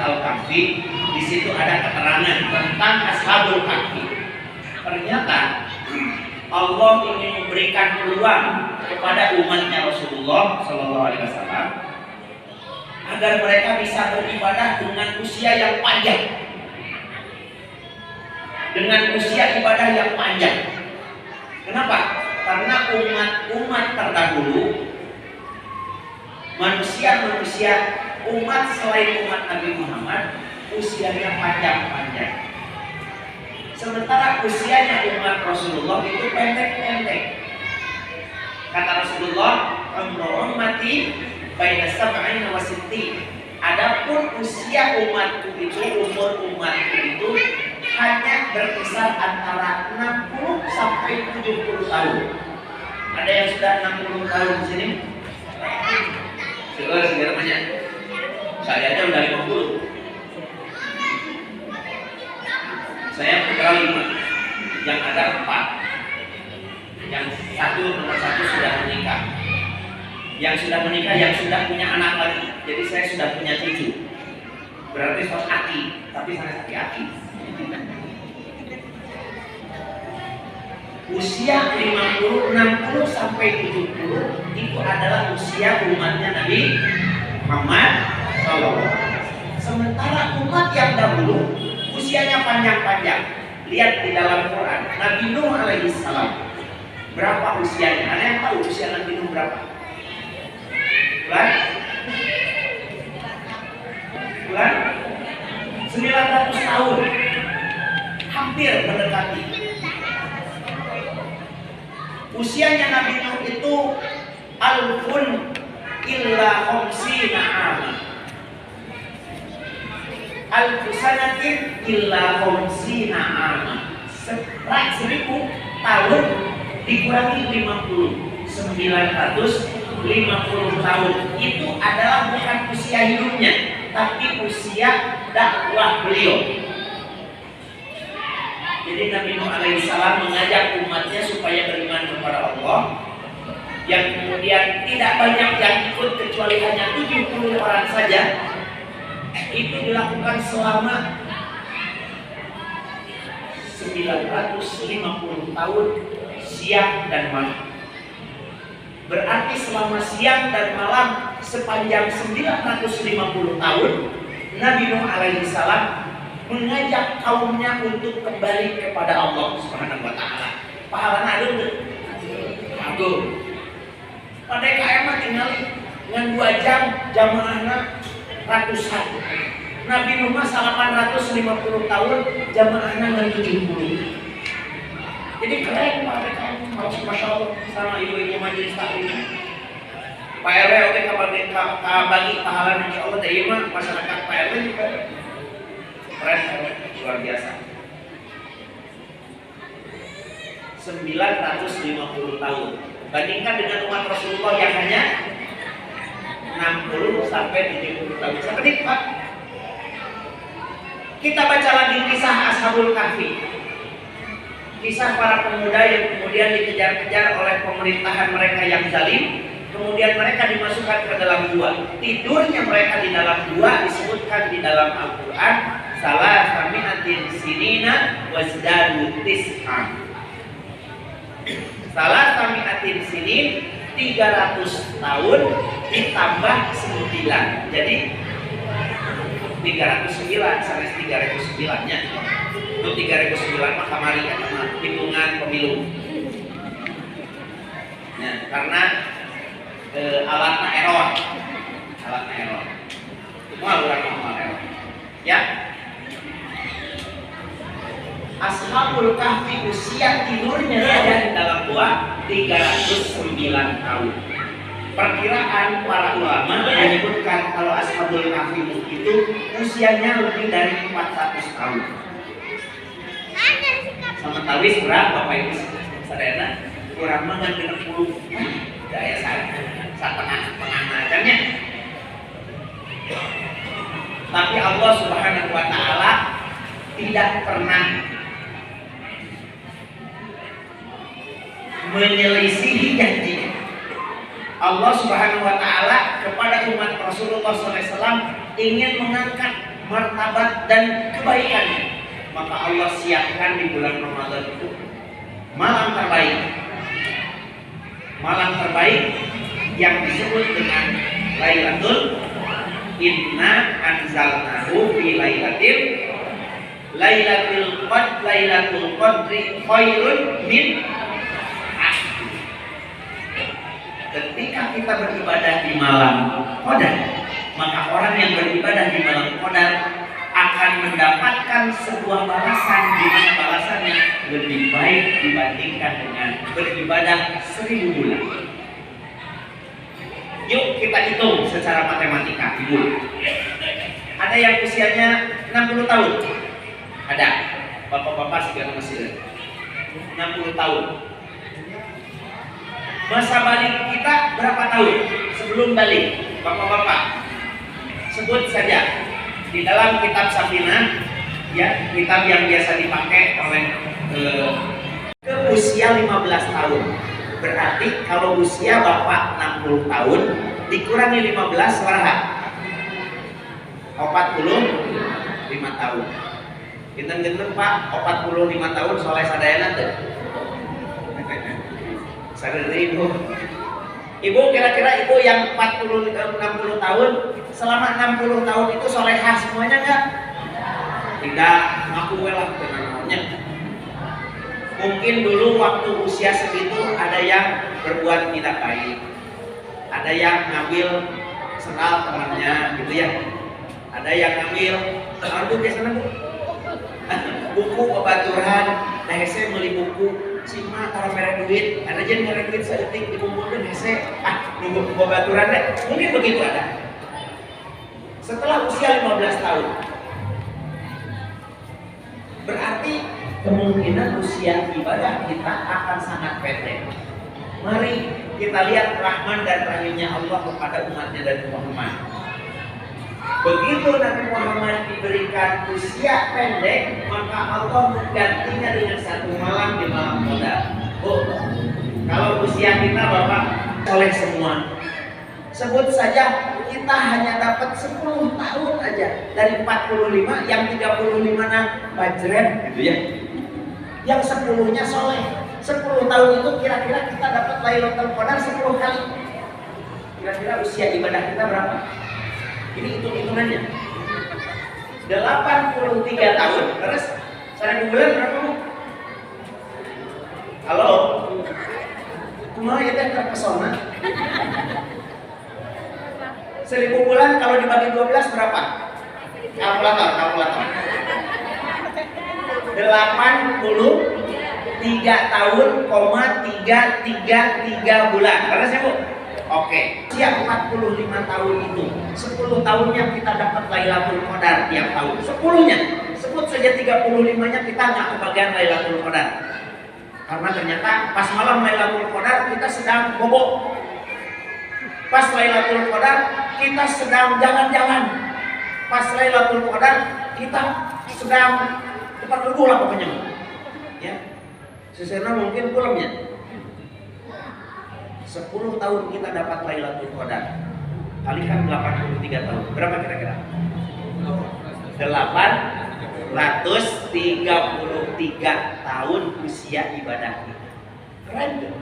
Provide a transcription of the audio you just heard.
surat Al-Kahfi. Di situ ada keterangan tentang Ashabul Kahfi. Ternyata Allah ingin memberikan peluang kepada umatnya Rasulullah SAW agar mereka bisa beribadah dengan usia yang panjang, dengan usia ibadah yang panjang. Kenapa? Karena umat terdahulu, manusia umat selain umat Nabi Muhammad, usianya panjang-panjang. Sementara usianya umat Rasulullah itu pendek-pendek. Kata Rasulullah, umrun mati baina sab'in wa sittin. Adapun usia umatku itu, umur umatku itu hanya berkisar antara 60 sampai 70 tahun. Ada yang sudah 60 tahun di sini? Segera banyak. Saya aja udah 50. Saya putra 5, yang ada 4. Yang nomor satu sudah menikah. Yang sudah menikah, yang sudah punya anak lagi. Jadi saya sudah punya cucu. Berarti sos aki, tapi saya sakit aki. Usia 50, 60 sampai 70 itu adalah usia umatnya Nabi Muhammad SAW. Sementara umat yang dahulu usianya panjang-panjang. Lihat di dalam Quran, Nabi Nuh alaihissalam berapa usianya? Ada yang tahu usia Nabi Nuh berapa? Bulan 900 tahun, hampir mendekati. Usianya Nabi Nuh itu alfun illa khamsina aman. Al-Fusanatin illa khamsina aman. 1000 tahun dikurangi 50, 950 tahun. Itu adalah bukan usia hidupnya, tapi usia dakwah beliau. Jadi Nabi Nuh alaihissalam mengajak umatnya supaya beriman kepada Allah, yang kemudian tidak banyak yang ikut kecuali hanya 70 orang saja. Itu dilakukan selama 950 tahun siang dan malam. Berarti selama siang dan malam sepanjang 950 tahun Nabi Nuh alaihissalam mengajak kaumnya untuk kembali kepada Allah Subhanahu wa taala. Pahalana ada enggak? Aduh. Pada KM tinggal dengan 2 jam jamaahna ratusan. Nabi Nuh 850 tahun, jamaahnya dengan 70. Jadi keren Pak PKM, masya Allah sama ibu-ibu majelis taklim. Pak RW oke bagi pahala insya Allah dari mah masyarakat Pak RW juga keren, luar biasa. 950 tahun. Bandingkan dengan umat Rasulullah yang hanya 60 sampai 70 tahun. Seperti Pak. Kita baca lagi kisah Ashabul Kahfi. Kisah para pemuda yang kemudian dikejar-kejar oleh pemerintahan mereka yang zalim. Kemudian mereka dimasukkan ke dalam gua. Tidurnya mereka di dalam gua disebutkan di dalam Al-Quran. Salah sami'atin sinina wazdadu tis'an. Salah sami'atin sinin 300 tahun ditambah 9. Jadi 309 sampai 309 nya. Itu 309 mah kamari ya, hitungan pemilu. Nah, karena alatnya error. Semua orang error. Ya. Ashabul Kahfi usia tidurnya saja di dalam gua 309 tahun. Perkiraan para ulama menyebutkan kalau Ashabul Kahfi itu usianya lebih dari 400 tahun. Sama tawis berapa Bapak Ibu saudara? Kurang mah 60 daya setengah macamnya. Tapi Allah Subhanahu wa taala tidak pernah menyelisihi janjinya. Allah Subhanahu wa taala kepada umat Rasulullah SAW ingin mengangkat martabat dan kebaikannya. Maka Allah siapkan di bulan Ramadan itu malam terbaik. Malam terbaik yang disebut dengan Lailatul Inna anzalnahu fi Lailatul Qadri khairun min asri. Ketika kita beribadah di malam Qadar, maka orang yang beribadah di malam Qadar akan mendapatkan sebuah balasan, di mana balasannya lebih baik dibandingkan dengan beribadah 1000 bulan. Yuk kita hitung secara matematika, Ibu. Ada yang usianya 60 tahun? Ada. Bapak-bapak segala masih 60 tahun. Masa balik kita berapa tahun sebelum balik? Bapak-bapak, sebut saja. Di dalam kitab Safinah, ya, kitab yang biasa dipakai oleh ke usia 15 tahun. Berarti kalau usia Bapak 60 tahun dikurangi 15 berapa? 45 tahun. Genten-genten Pak, 45 tahun soleh sadayana tuh. Sadari Ibu, kira-kira Ibu yang 60 tahun, selama 60 tahun itu solehah semuanya enggak? Tidak, ngaku lah namanya. Mungkin dulu waktu usia segitu ada yang berbuat tidak baik, ada yang ngambil sendal temannya, gitu ya. Ada yang ngambil, aduh biasanya buku pebaturan, hese beli buku. Cima taruh merek duit, ada aja merek duit sedetik dikumpulkan hese, nunggu pembaturan deh. Mungkin begitu ada. Setelah usia 15 tahun, berarti kemungkinan usia ibadah kita akan sangat pendek. Mari kita lihat rahman dan rahimnya Allah kepada umatnya dan Muhammad. Begitu Nabi Muhammad diberikan usia pendek, maka Allah menggantinya dengan satu malam di malam Qadar. Oh, kalau usia kita Bapak soleh semua, sebut saja kita hanya dapat 10 tahun aja dari 45, yang 35 bajren gitu ya. Yang 10-nya soleh. 10 tahun itu kira-kira kita dapat Lailatul Qadar 10 kali. Kira-kira usia ibadah kita berapa? Ini hitung-hitungannya 83 tahun. Terus 1000 bulan berapa Bu? Halo? Kumaha ya teh terpesona? 1000 bulan kalau dibagi 12 berapa? Kalkulator 83 tahun, 333 bulan. Terus ya Bu? Oke, siap 45 tahun itu 10 tahunnya kita dapat Lailatul Qadar tiap tahun. 10-nya, sebut saja 35-nya kita nggak kebagian Lailatul Qadar. Karena ternyata pas malam Lailatul Qadar kita sedang bobok. Pas Lailatul Qadar kita sedang jalan-jalan. Pas Lailatul Qadar kita sedang cepat leguh lah pokoknya. Ya, sesena mungkin pulamnya. 10 tahun kita dapat Lailatul Qadar, kalikan 83 tahun, berapa kira-kira? 833 tahun usia ibadah kita. Keren tuh.